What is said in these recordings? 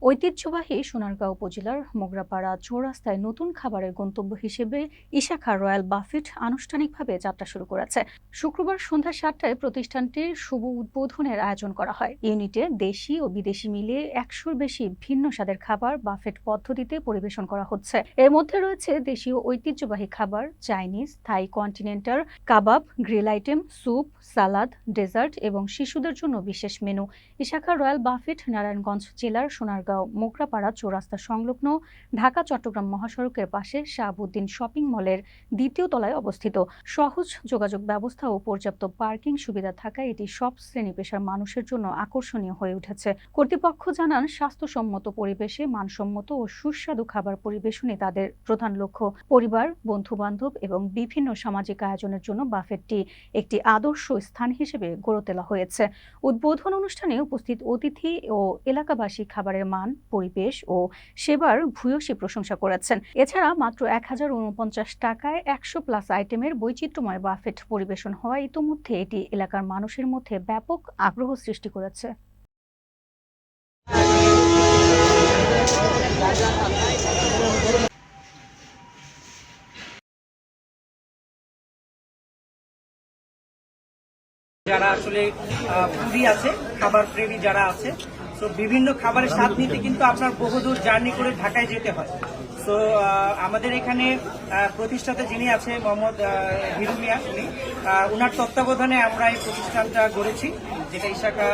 ঐতিহ্যবাহী সোনারগাঁও উপজেলার মোগরাপাড়া চৌরাস্তায় নতুন খাবারের গন্তব্য হিসেবে ইশাখা রয়্যাল বাফেট আনুষ্ঠানিকভাবে যাত্রা শুরু করেছে। শুক্রবার সন্ধ্যা ৭টায় প্রতিষ্ঠানটির শুভ উদ্বোধনের আয়োজন করা হয়। ইউনিটে দেশি ও বিদেশি মিলিয়ে ১০০-র বেশি ভিন্ন স্বাদের খাবার বাফেট পদ্ধতিতে পরিবেশন করা হচ্ছে। এর মধ্যে রয়েছে দেশীয় ঐতিহ্যবাহী খাবার, চাইনিজ, থাই, কন্টিনেন্টাল, কাবাব, গ্রিল আইটেম, স্যুপ, সালাদ, ডেজার্ট এবং শিশুদের জন্য বিশেষ মেনু। ইশাখা রয়্যাল বাফেট নারায়ণগঞ্জ জেলার সোনারগাঁও মোগরাপাড়া চৌরাস্তা সংলগ্ন ঢাকা-চট্টগ্রাম মহাসড়কের পাশে শাহাবুদ্দিন শপিং মলের দ্বিতীয় তলায় অবস্থিত। সহজ যোগাযোগ ব্যবস্থা ও পর্যাপ্ত পার্কিং সুবিধা থাকায় এটি সব শ্রেণী পেশার মানুষের জন্য আকর্ষণীয় হয়ে উঠেছে। কর্তৃপক্ষ জানান, স্বাস্থ্যসম্মত পরিবেশে মানসম্মত ও সুস্বাদু খাবার পরিবেশনই তাদের প্রধান লক্ষ্য। পরিবার, বন্ধু-বান্ধব এবং বিভিন্ন সামাজিক আয়োজনের জন্য বাফেটটি একটি আদর্শ স্থান হিসেবে গড়ে তোলা হয়েছে। উদ্বোধন অনুষ্ঠানে উপস্থিত অতিথি ও এলাকাবাসী খাবারের মান, পরিবেশ ও সেবার ভূয়সী প্রশংসা করেছেন। এছাড়া মাত্র ১,০৪৯ টাকায় ১০০+ আইটেমের বৈচিত্র্যময় বাফেট পরিবেশন হওয়ায় ইতোমধ্যে এটি এলাকার মানুষের মধ্যে ব্যাপক আগ্রহ সৃষ্টি করেছে। যারা আসলে ফুডি আছে, খাবার প্রেমী যারা আছে, তো বিভিন্ন খাবারের স্বাদ নিতে কিন্তু আপনার বহুদূর জার্নি করে ঢাকায় যেতে হয়। তো আমাদের এখানে প্রতিষ্ঠাতা যিনি আছে মোহাম্মদ হিরু মিয়া, উনার তত্ত্বাবধানে আমরা এই প্রতিষ্ঠানটা গড়েছি, যেটা ইশাখা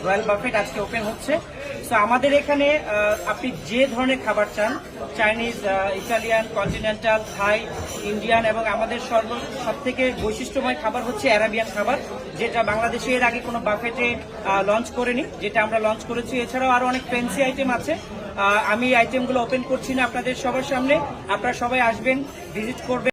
রয়্যাল বাফেট আজকে ওপেন হচ্ছে। তো আমাদের এখানে আপনি যে ধরনের খাবার চান, চাইনিজ, ইটালিয়ান, কন্টিনেন্টাল, থাই, ইন্ডিয়ান এবং আমাদের সবথেকে বৈশিষ্ট্যময় খাবার হচ্ছে অ্যারাবিয়ান খাবার, যেটা বাংলাদেশে এর আগে কোনো বাফেটে লঞ্চ করেনি, যেটা আমরা লঞ্চ করেছি। এছাড়াও আরো অনেক ফ্যান্সি আইটেম আছে। আমি এই আইটেমগুলো ওপেন করছি না আপনাদের সবার সামনে, আপনারা সবাই আসবেন, ভিজিট করবেন।